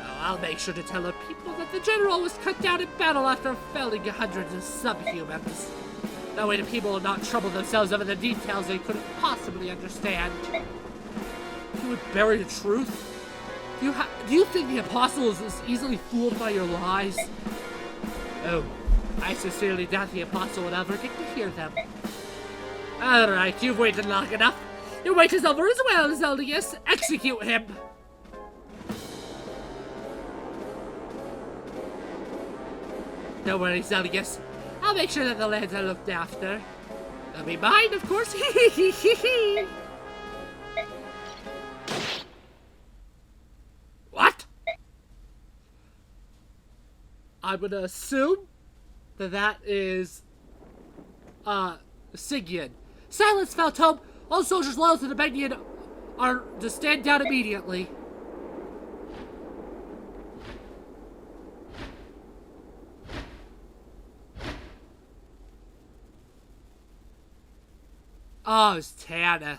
Oh, I'll make sure to tell the people that the general was cut down in battle after felling hundreds of subhumans. That way the people will not trouble themselves over the details they couldn't possibly understand. You would bury the truth? Do you think the apostle is as easily fooled by your lies? Oh, I sincerely doubt the apostle would ever get to hear them. Alright, you've waited long enough. Your wait is over as well, Zeldius. Execute him! Don't worry, Zeldius. I'll make sure that the lands are looked after. They'll be mine, of course. What? I'm gonna assume that is, Sigyn. Silence, Faltome! All soldiers loyal to the Bennion are to stand down immediately. Oh, it's Tanith.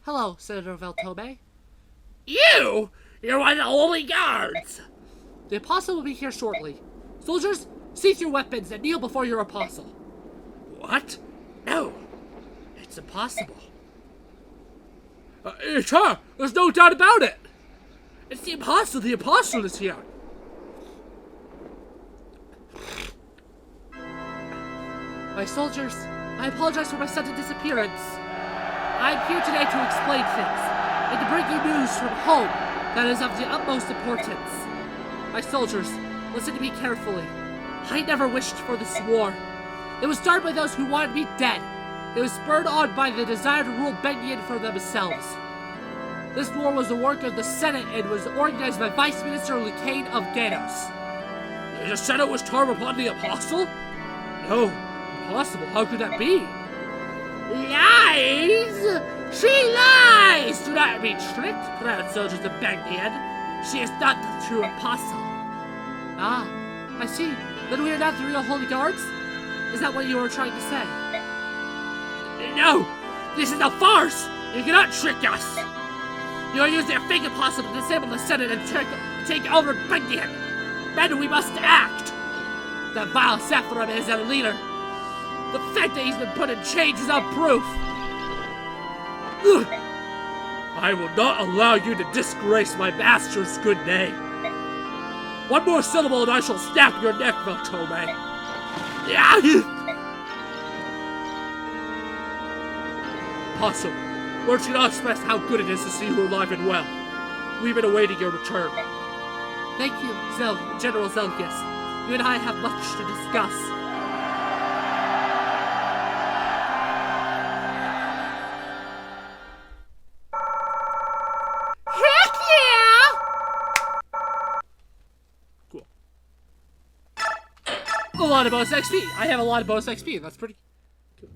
Hello, Senator Veltome. You're one of the holy guards! The apostle will be here shortly. Soldiers, seize your weapons and kneel before your apostle. What? No. It's impossible. It's her! There's no doubt about it! It's the apostle! The apostle is here! My soldiers, I apologize for my sudden disappearance. I'm here today to explain things, and to bring you news from home that is of the utmost importance. My soldiers, listen to me carefully. I never wished for this war. It was started by those who wanted me dead. It was spurred on by the desire to rule Bennion for themselves. This war was the work of the Senate and was organized by Vice Minister Lucane of Ganos. The Senate was turned upon the apostle? No, impossible. How could that be? Lies! She lies! Do not be tricked, proud soldiers of Bennion. She is not the true apostle. Ah, I see. Then we are not the real holy guards? Is that what you were trying to say? No! This is a farce! You cannot trick us! You are using a fake apostle to disable the Senate and to take over Bendian. Men, we must act. That vile Sephiroth is our leader. The fact that he's been put in chains is our proof. Ugh. I will not allow you to disgrace my master's good name. One more syllable and I shall snap your neck, Veltome. Apostle, words cannot express how good it is to see you alive and well. We've been awaiting your return. Thank you, General Zelgius. You and I have much to discuss. Heck yeah! Cool. A lot of bonus XP. I have a lot of bonus XP. That's pretty cool.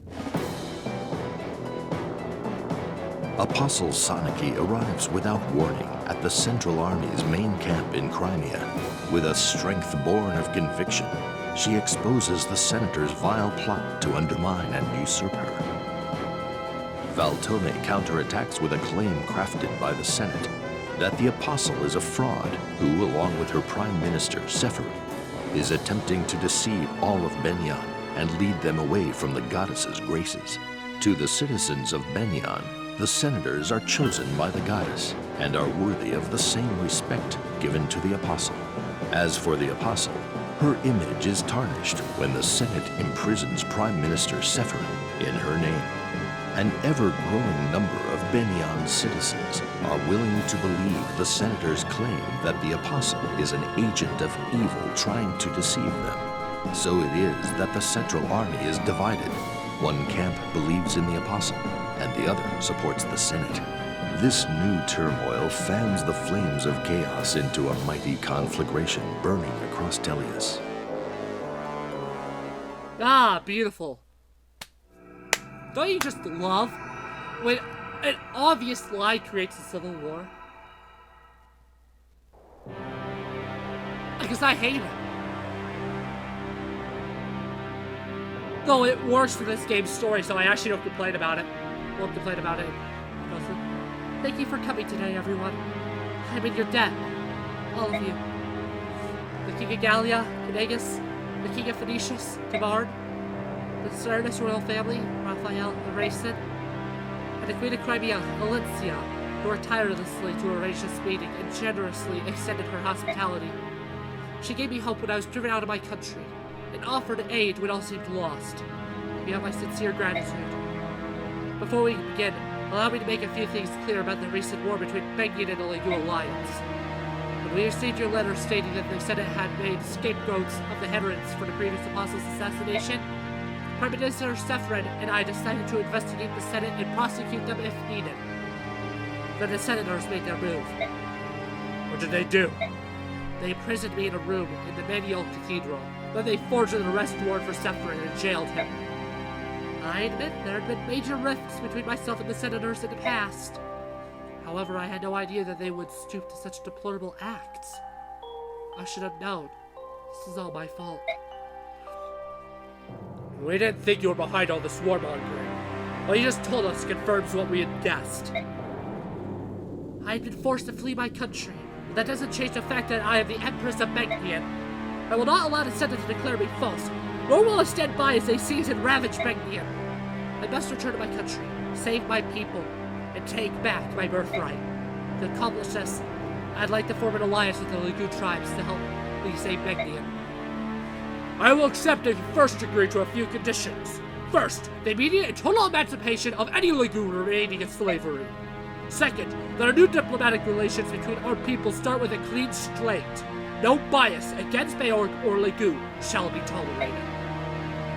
Apostle Soniki arrives without warning at the Central Army's main camp in Crimea. With a strength born of conviction, she exposes the Senator's vile plot to undermine and usurp her. Veltome counterattacks with a claim crafted by the Senate that the Apostle is a fraud who, along with her Prime Minister, Sephiroth, is attempting to deceive all of Benyan and lead them away from the goddess's graces. To the citizens of Benyan, the senators are chosen by the goddess and are worthy of the same respect given to the Apostle. As for the Apostle, her image is tarnished when the Senate imprisons Prime Minister Sephiroth in her name. An ever-growing number of Benyan citizens are willing to believe the senators' claim that the Apostle is an agent of evil trying to deceive them. So it is that the Central Army is divided. One camp believes in the Apostle, and the other supports the Senate. This new turmoil fans the flames of chaos into a mighty conflagration burning across Tellius. Ah, beautiful. Don't you just love when an obvious lie creates a civil war? Because I hate it. Though it works for this game's story, so I actually don't complain about it. Won't complain about it. Thank you for coming today, everyone. I'm in your debt. All of you. The King of Gallia, Canegas, the King of Phoenicius, Tavard, the Cernus royal family, Raphael and Racin, and the Queen of Crimea, Valencia, who worked tirelessly to arrange this meeting and generously extended her hospitality. She gave me hope when I was driven out of my country, and offered aid when all seemed lost. You have my sincere gratitude. Before we begin, allow me to make a few things clear about the recent war between Bengian and the Legu Alliance. When we received your letter stating that the Senate had made scapegoats of the Herons for the previous apostle's assassination, Prime Minister Sephiroth and I decided to investigate the Senate and prosecute them if needed. Then the senators made their move. What did they do? They imprisoned me in a room in the Maniol Cathedral. Then they forged an arrest warrant for Sephiroth and jailed him. I admit there had been major rifts between myself and the senators in the past. However, I had no idea that they would stoop to such deplorable acts. I should have known. This is all my fault. We didn't think you were behind all this warmongering. What you just told us confirms what we had guessed. I had been forced to flee my country. But that doesn't change the fact that I am the Empress of Bengian. I will not allow the Senate to declare me false, nor will I stand by as they seize and ravage Bengian. I must return to my country, save my people, and take back my birthright. To accomplish this, I'd like to form an alliance with the Legu tribes to help me save Bengian. I will accept if you first agree to a few conditions. First, the immediate and total emancipation of any Legu remaining in slavery. Second, that our new diplomatic relations between our people start with a clean slate. No bias against Mayor or Legu shall be tolerated.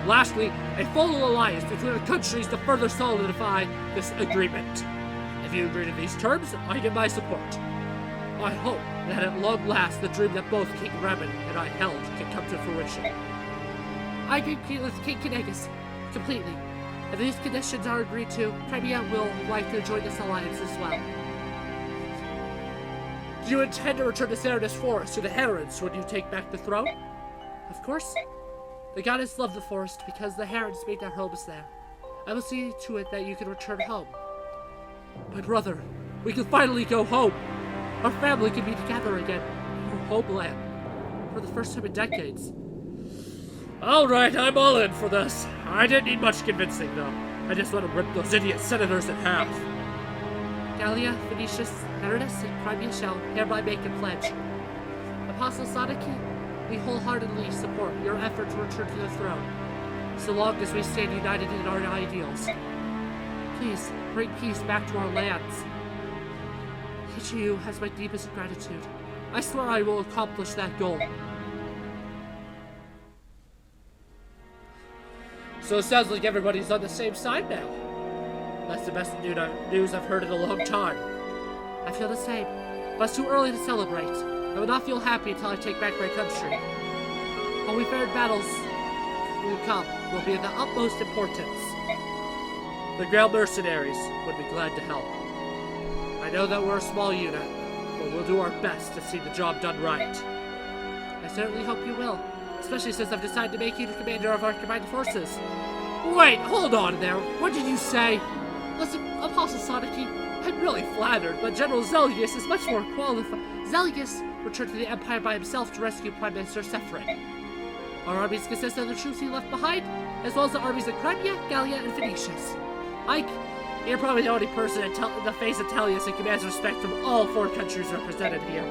Lastly, a full alliance between our countries to further solidify this agreement. If you agree to these terms, I give my support. I hope that at long last the dream that both King Ramen and I held can come to fruition. I agree with King Canegas completely. If these conditions are agreed to, Crimea will like to join this alliance as well. Do you intend to return to Cernus Forest to the Herons when you take back the throne? Of course. The goddess loved the forest because the Herons made their homes there. I will see to it that you can return home. My brother, we can finally go home. Our family can be together again. homeland. For the first time in decades. Alright, I'm all in for this. I didn't need much convincing, though. I just want to rip those idiot senators in half. Gallia, Phoenicius, Herodus, and Crimea shall hereby make a pledge. Apostle Sadiki, we wholeheartedly support your effort to return to the throne, so long as we stand united in our ideals. Please, bring peace back to our lands. Ichiyu has my deepest gratitude. I swear I will accomplish that goal. So it sounds like everybody's on the same side now. That's the best news I've heard in a long time. I feel the same, but it's too early to celebrate. I will not feel happy until I take back my country. When we fared battles will come will be of the utmost importance. The Grail Mercenaries would be glad to help. I know that we're a small unit, but we'll do our best to see the job done right. I certainly hope you will, especially since I've decided to make you the commander of our combined forces. Wait, hold on there. What did you say? Listen, Apostle Sadiki, I'm really flattered, but General Zelgius is much more qualified. Zelgius returned to the Empire by himself to rescue Prime Minister Sephirin. Our armies consist of the troops he left behind, as well as the armies of Crimea, Gallia, and Phoenicius. Ike, you're probably the only person in the face of Tellius who commands respect from all 4 countries represented here.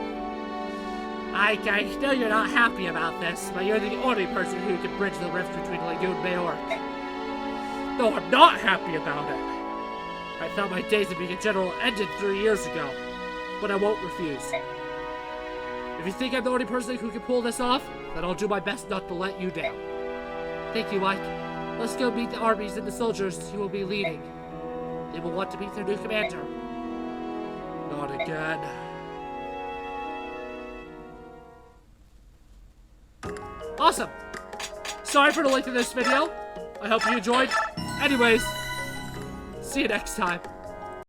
Ike, I know you're not happy about this, but you're the only person who can bridge the rift between Lagoon and Majorque. No, I'm not happy about it. I thought my days of being a general ended 3 years ago, but I won't refuse. If you think I'm the only person who can pull this off, then I'll do my best not to let you down. Thank you, Ike. Let's go meet the armies and the soldiers you will be leading. They will want to meet their new commander. Not again. Awesome! Sorry for the length of this video. I hope you enjoyed. Anyways, see you next time.